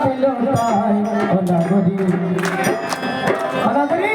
ছিল তাই অনাগরি অনাগরি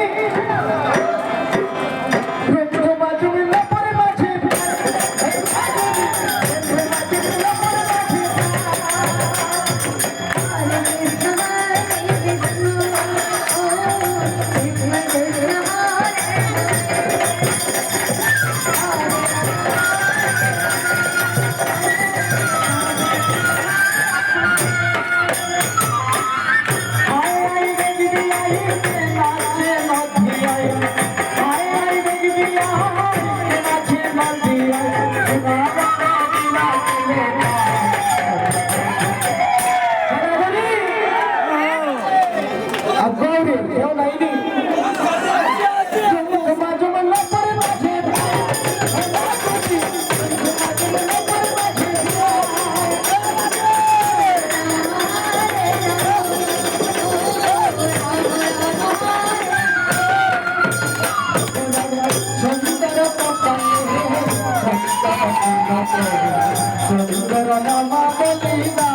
সুন্দর নাম বলিনা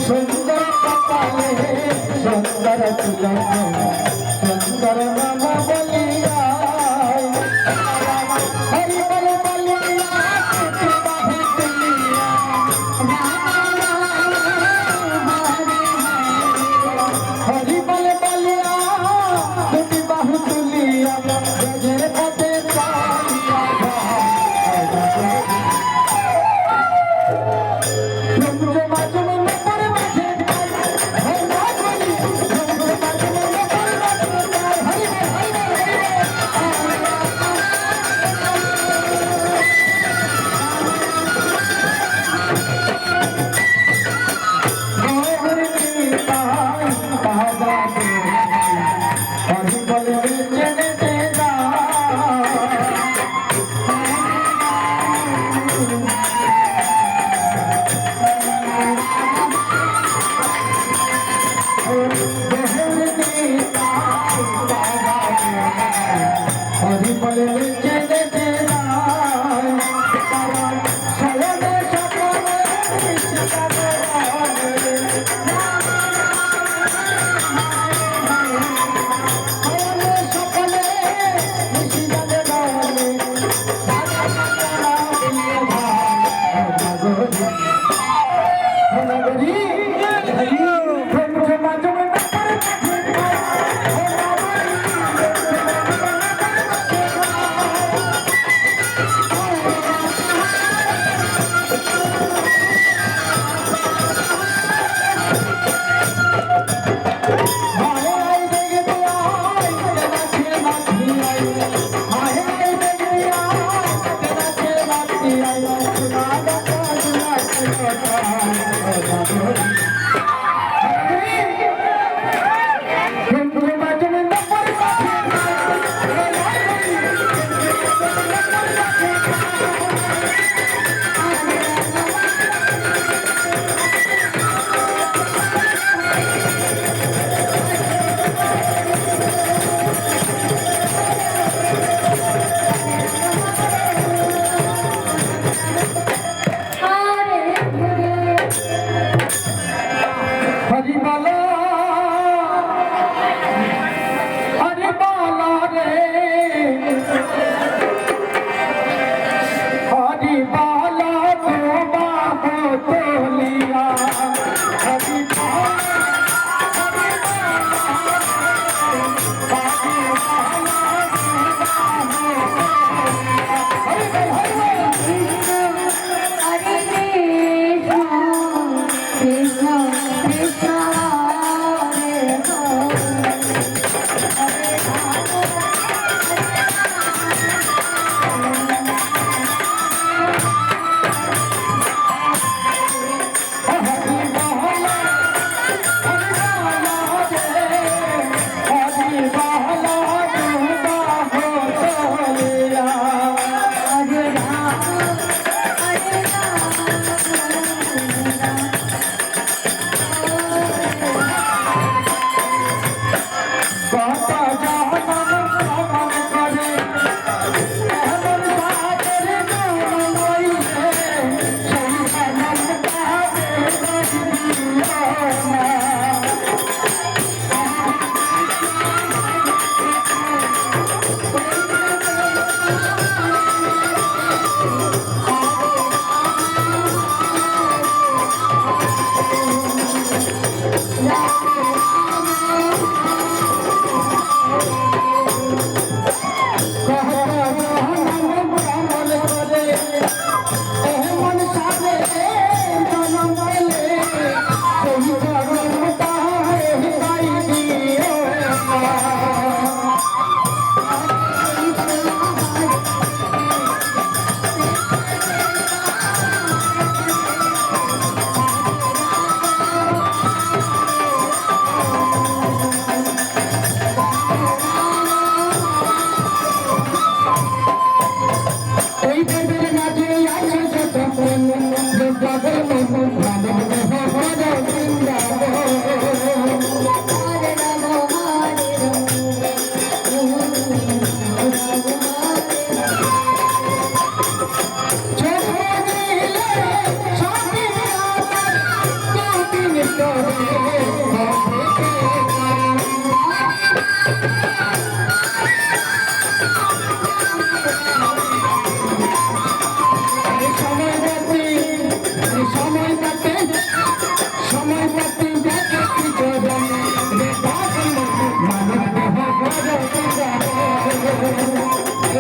সুন্দর কপালে সুন্দর সুন্দর নাম বলিয়া হরি বল বলিয়া হরি বল বলিয়া দুটি বাহু তুলিয়া ব্রজের পথে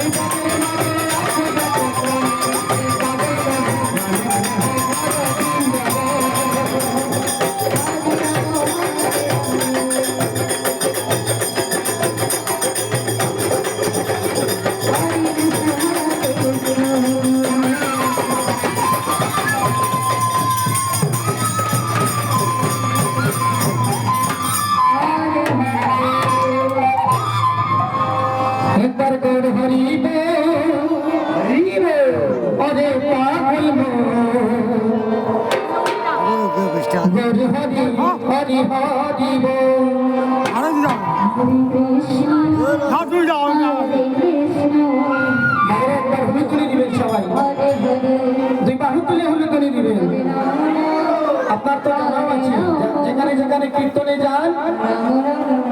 এই বাদের মাঝে আছে যত প্রাণ, এই বাদের একবার গৌর হরিবে হরিবে অরে পাগল গৌর হরি হরি হরিব একবার হুলু তুলে দিবেন সবাই, দুই বাহু তুলে হুলু তুলে দিবেন। আপনার তো জানাও আছে, যেখানে যেখানে কীর্তনে যান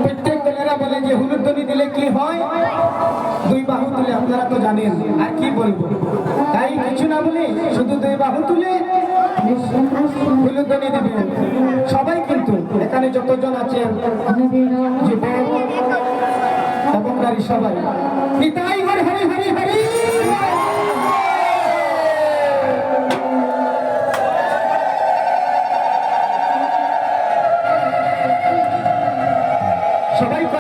প্রত্যেক দলেরা বলে যে হুলুধ্বনি দিলে কি হয়, দুই বাহু তুলে, আপনারা তো জানেন আর কি বলবো। তাই কিছু না বলে শুধু দুই বাহু তুলে হুলুধ্বনি দিবেন সবাই, কিন্তু এখানে যতজন আছেন যুবক এবং নারী সবাই। নিতাই হরি হরি হরি হরি।